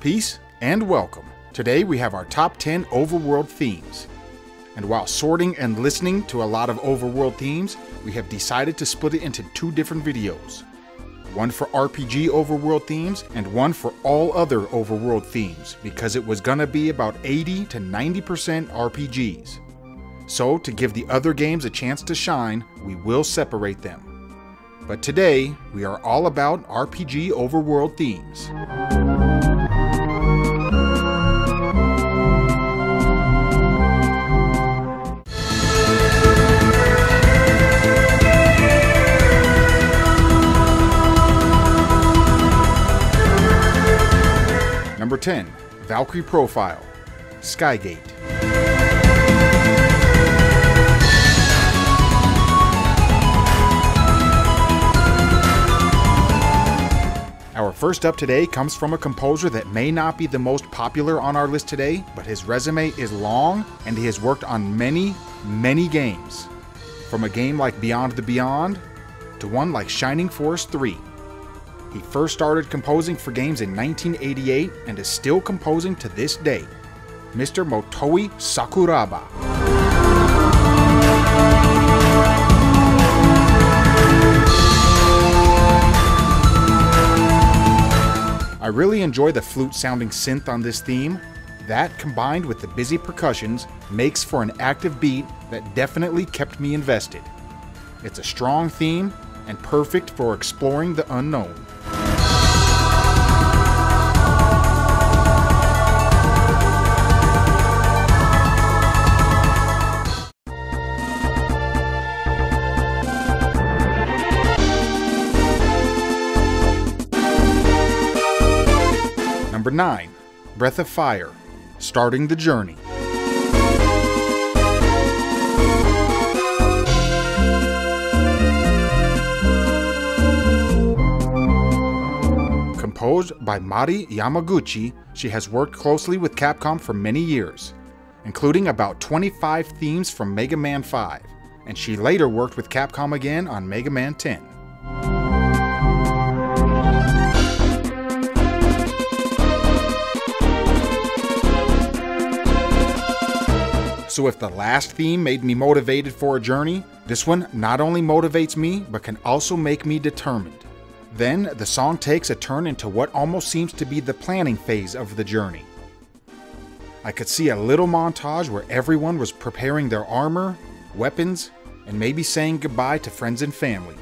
Peace and welcome. Today we have our top 10 overworld themes. And while sorting and listening to a lot of overworld themes, we have decided to split it into two different videos. One for RPG overworld themes and one for all other overworld themes, because it was gonna be about 80 to 90% RPGs. So to give the other games a chance to shine, we will separate them. But today, we are all about RPG overworld themes. Number 10, Valkyrie Profile, Skygate. Our first up today comes from a composer that may not be the most popular on our list today, but his resume is long and he has worked on many games. From a game like Beyond the Beyond to one like Shining Force 3. He first started composing for games in 1988 and is still composing to this day. Mr. Motoi Sakuraba. I really enjoy the flute-sounding synth on this theme. That, combined with the busy percussions, makes for an active beat that definitely kept me invested. It's a strong theme and perfect for exploring the unknown. Number 9, Breath of Fire, Starting the Journey. Composed by Mari Yamaguchi, she has worked closely with Capcom for many years, including about 25 themes from Mega Man 5, and she later worked with Capcom again on Mega Man 10. So if the last theme made me motivated for a journey, this one not only motivates me, but can also make me determined. Then the song takes a turn into what almost seems to be the planning phase of the journey. I could see a little montage where everyone was preparing their armor, weapons, and maybe saying goodbye to friends and family.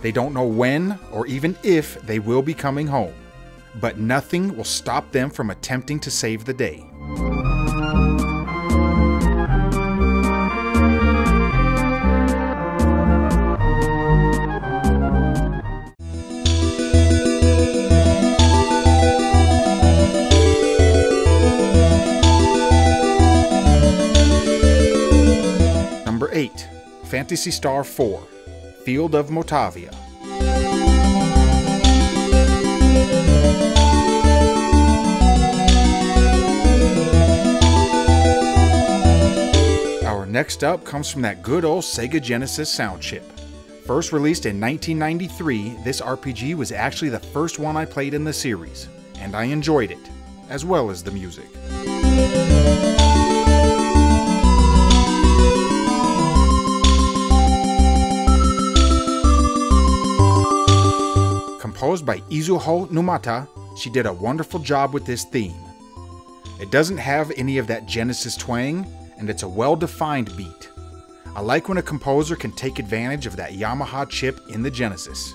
They don't know when or even if they will be coming home, but nothing will stop them from attempting to save the day. Number 8, Phantasy Star 4, Field of Motavia. Our next up comes from that good old Sega Genesis sound chip. First released in 1993, this RPG was actually the first one I played in the series, and I enjoyed it, as well as the music. Composed by Izuho Numata, she did a wonderful job with this theme. It doesn't have any of that Genesis twang, and it's a well-defined beat. I like when a composer can take advantage of that Yamaha chip in the Genesis.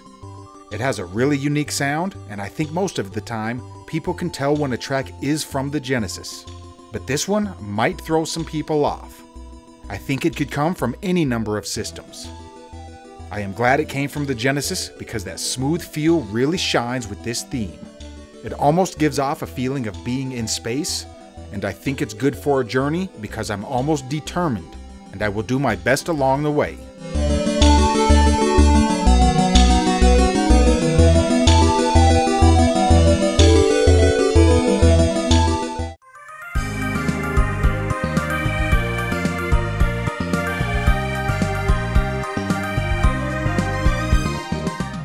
It has a really unique sound, and I think most of the time, people can tell when a track is from the Genesis. But this one might throw some people off. I think it could come from any number of systems. I am glad it came from the Genesis because that smooth feel really shines with this theme. It almost gives off a feeling of being in space, and I think it's good for a journey because I'm almost determined, and I will do my best along the way.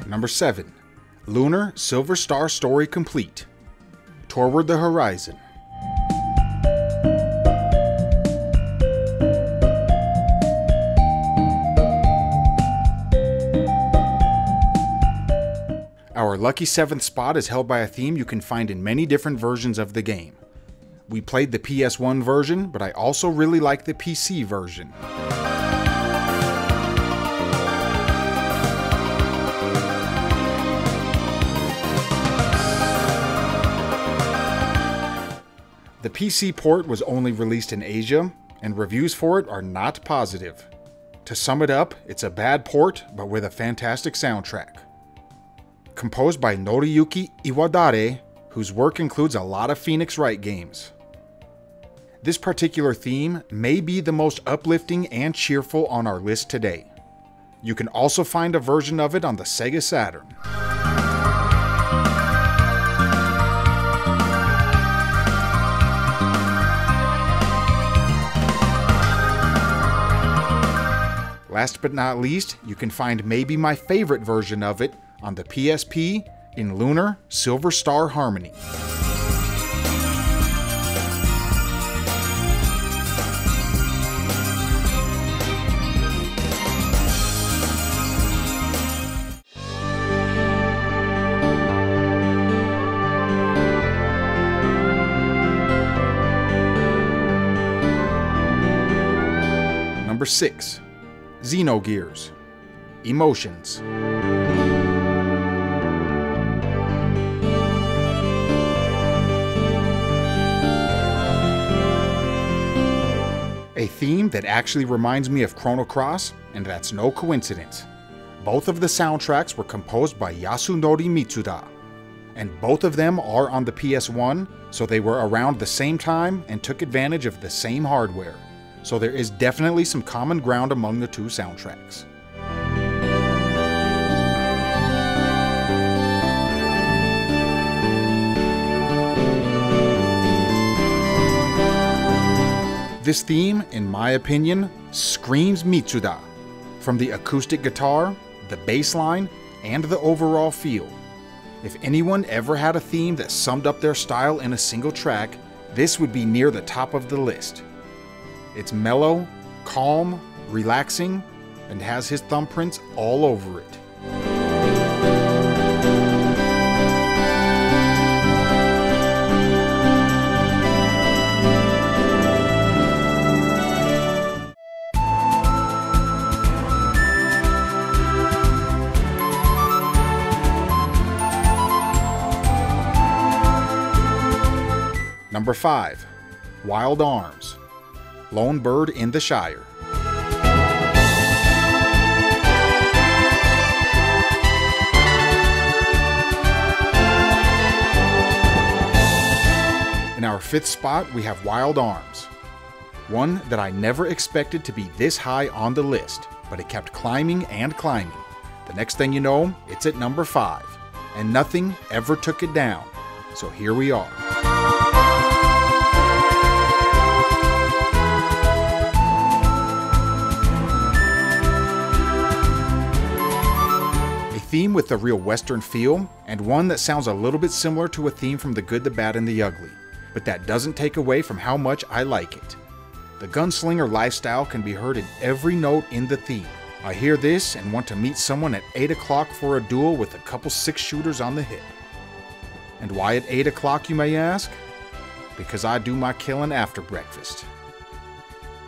Number 7, Lunar Silver Star Story Complete, Toward the Horizon. Our lucky 7th spot is held by a theme you can find in many different versions of the game. We played the PS1 version, but I also really like the PC version. The PC port was only released in Asia, and reviews for it are not positive. To sum it up, it's a bad port, but with a fantastic soundtrack. Composed by Noriyuki Iwadare, whose work includes a lot of Phoenix Wright games. This particular theme may be the most uplifting and cheerful on our list today. You can also find a version of it on the Sega Saturn. Last but not least, you can find maybe my favorite version of it on the PSP in Lunar Silver Star Harmony. Number 6. Xenogears. Emotions. A theme that actually reminds me of Chrono Cross, and that's no coincidence. Both of the soundtracks were composed by Yasunori Mitsuda, and both of them are on the PS1, so they were around the same time and took advantage of the same hardware. So there is definitely some common ground among the two soundtracks. This theme, in my opinion, screams Mitsuda. From the acoustic guitar, the bass line, and the overall feel. If anyone ever had a theme that summed up their style in a single track, this would be near the top of the list. It's mellow, calm, relaxing, and has his thumbprints all over it. Number 5. Wild Arms. Lone Bird in the Shire. In our 5th spot, we have Wild Arms. One that I never expected to be this high on the list, but it kept climbing and climbing. The next thing you know, it's at number 5, and nothing ever took it down. So here we are. Theme with a real Western feel, and one that sounds a little bit similar to a theme from The Good, the Bad, and the Ugly, but that doesn't take away from how much I like it. The gunslinger lifestyle can be heard in every note in the theme. I hear this and want to meet someone at 8 o'clock for a duel with a couple 6-shooters on the hip. And why at 8 o'clock, you may ask? Because I do my killing after breakfast.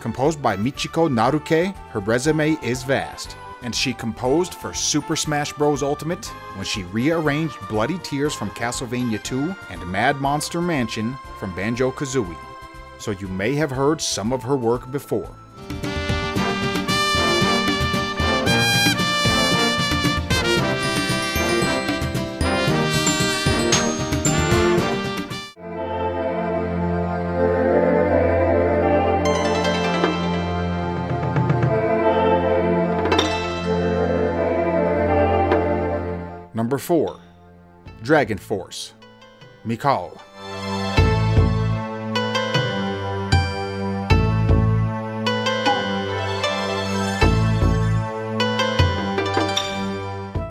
Composed by Michiko Naruke, her resume is vast. And she composed for Super Smash Bros. Ultimate when she rearranged Bloody Tears from Castlevania 2 and Mad Monster Mansion from Banjo-Kazooie. So you may have heard some of her work before. Number 4. Dragon Force. Mikal.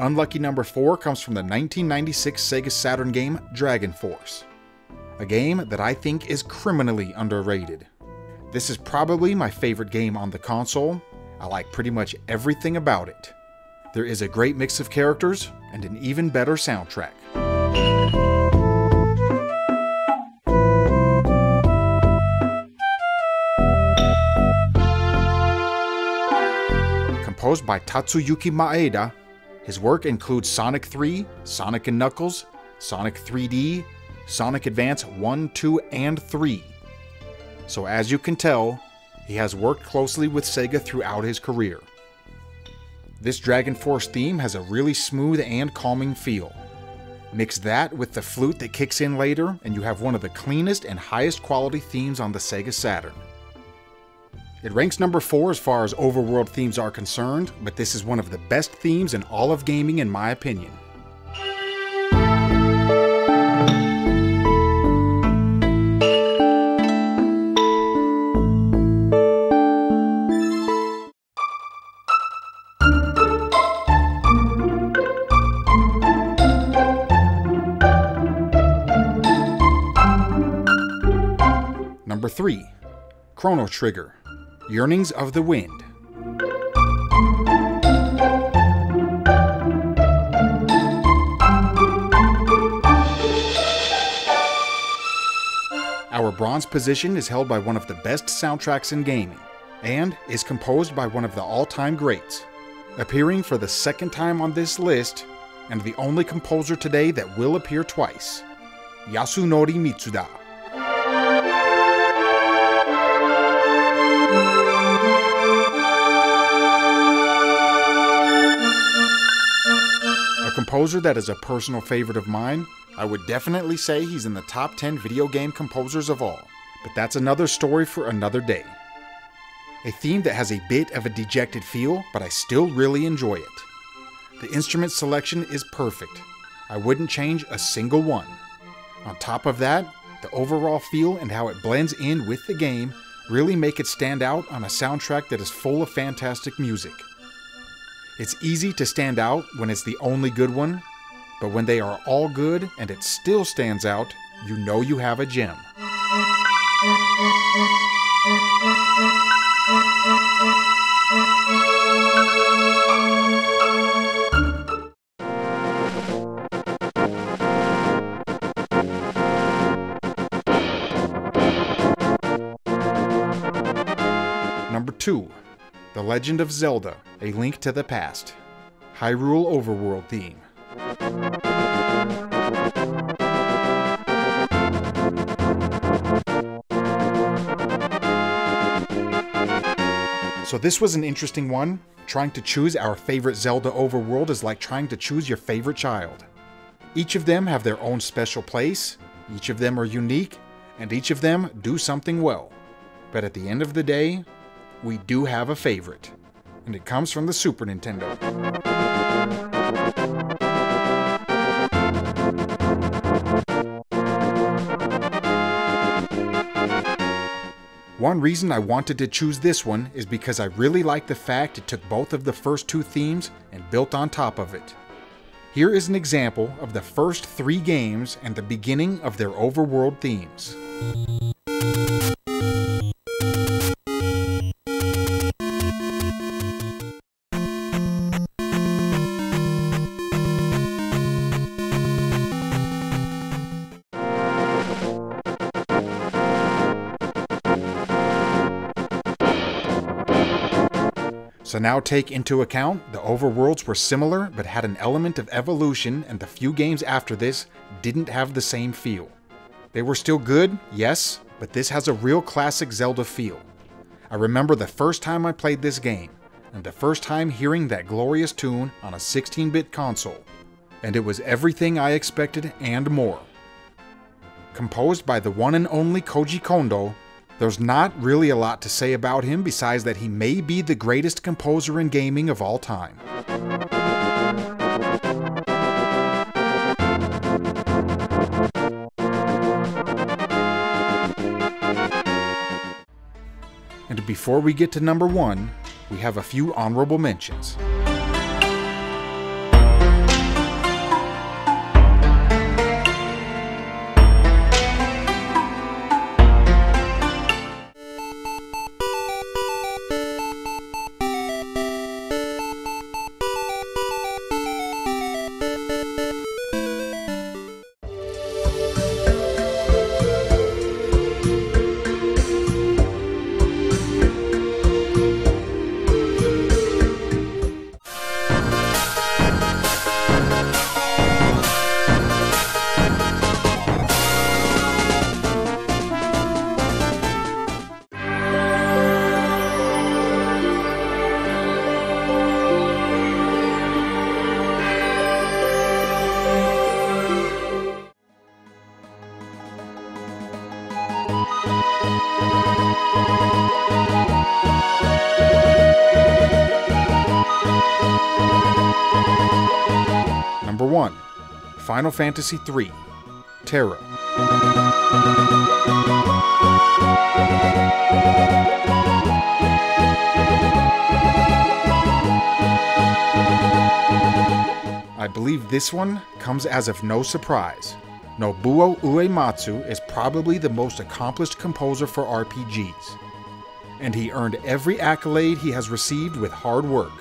Unlucky number 4 comes from the 1996 Sega Saturn game Dragon Force. a game that I think is criminally underrated. This is probably my favorite game on the console. I like pretty much everything about it. There is a great mix of characters and an even better soundtrack. Composed by Tatsuyuki Maeda, his work includes Sonic 3, Sonic & Knuckles, Sonic 3D, Sonic Advance 1, 2, and 3. So as you can tell, he has worked closely with Sega throughout his career. This Dragon Force theme has a really smooth and calming feel. Mix that with the flute that kicks in later, and you have one of the cleanest and highest quality themes on the Sega Saturn. It ranks number 4 as far as overworld themes are concerned, but this is one of the best themes in all of gaming in my opinion. Number 3. Chrono Trigger, Yearnings of the Wind. Our bronze position is held by one of the best soundtracks in gaming, and is composed by one of the all-time greats, appearing for the second time on this list, and the only composer today that will appear twice, Yasunori Mitsuda. A composer that is a personal favorite of mine. I would definitely say he's in the top 10 video game composers of all, but that's another story for another day. A theme that has a bit of a dejected feel, but I still really enjoy it. The instrument selection is perfect. I wouldn't change a single one. On top of that, the overall feel and how it blends in with the game really make it stand out on a soundtrack that is full of fantastic music. It's easy to stand out when it's the only good one, but when they are all good and it still stands out, you know you have a gem. Number 2. The Legend of Zelda: A Link to the Past, Hyrule Overworld theme. So this was an interesting one. Trying to choose our favorite Zelda overworld is like trying to choose your favorite child. Each of them have their own special place, each of them are unique, and each of them do something well. But at the end of the day, we do have a favorite, and it comes from the Super Nintendo. One reason I wanted to choose this one is because I really like the fact it took both of the first two themes and built on top of it. Here is an example of the first 3 games and the beginning of their overworld themes. So now take into account the overworlds were similar but had an element of evolution, and the few games after this didn't have the same feel. They were still good, yes, but this has a real classic Zelda feel. I remember the first time I played this game, and the first time hearing that glorious tune on a 16-bit console, and it was everything I expected and more. Composed by the one and only Koji Kondo, there's not really a lot to say about him besides that he may be the greatest composer in gaming of all time. And before we get to number 1, we have a few honorable mentions. 1. Final Fantasy III, Terra. I believe this one comes as of no surprise. Nobuo Uematsu is probably the most accomplished composer for RPGs, and he earned every accolade he has received with hard work.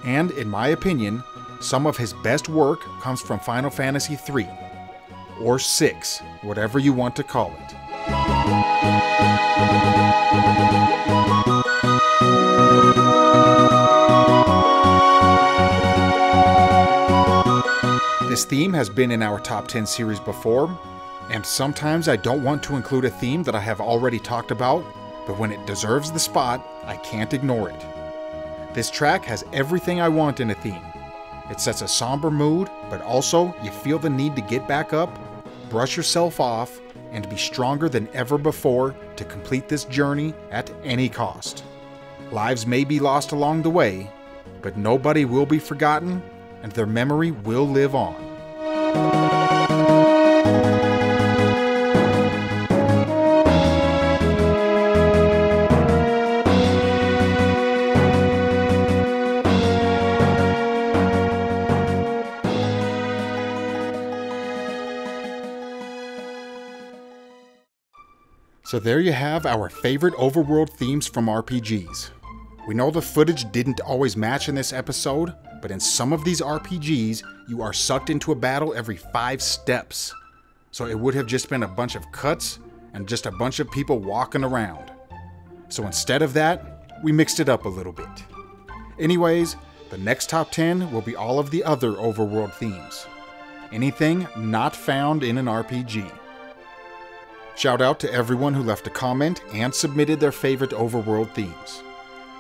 And in my opinion, some of his best work comes from Final Fantasy III, or 6, whatever you want to call it. This theme has been in our top 10 series before, and sometimes I don't want to include a theme that I have already talked about, but when it deserves the spot, I can't ignore it. This track has everything I want in a theme. It sets a somber mood, but also you feel the need to get back up, brush yourself off, and be stronger than ever before to complete this journey at any cost. Lives may be lost along the way, but nobody will be forgotten, and their memory will live on. So there you have our favorite overworld themes from RPGs. We know the footage didn't always match in this episode, but in some of these RPGs, you are sucked into a battle every 5 steps. So it would have just been a bunch of cuts and just a bunch of people walking around. So instead of that, we mixed it up a little bit. Anyways, the next top 10 will be all of the other overworld themes. Anything not found in an RPG. Shout out to everyone who left a comment and submitted their favorite overworld themes.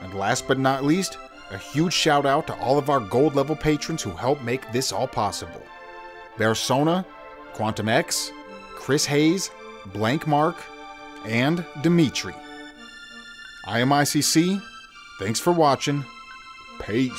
And last but not least, a huge shout out to all of our gold level patrons who helped make this all possible. Bearsona, Quantum X, Chris Hayes, Blank Mark, and Dimitri. I am ICC. Thanks for watching. Peace.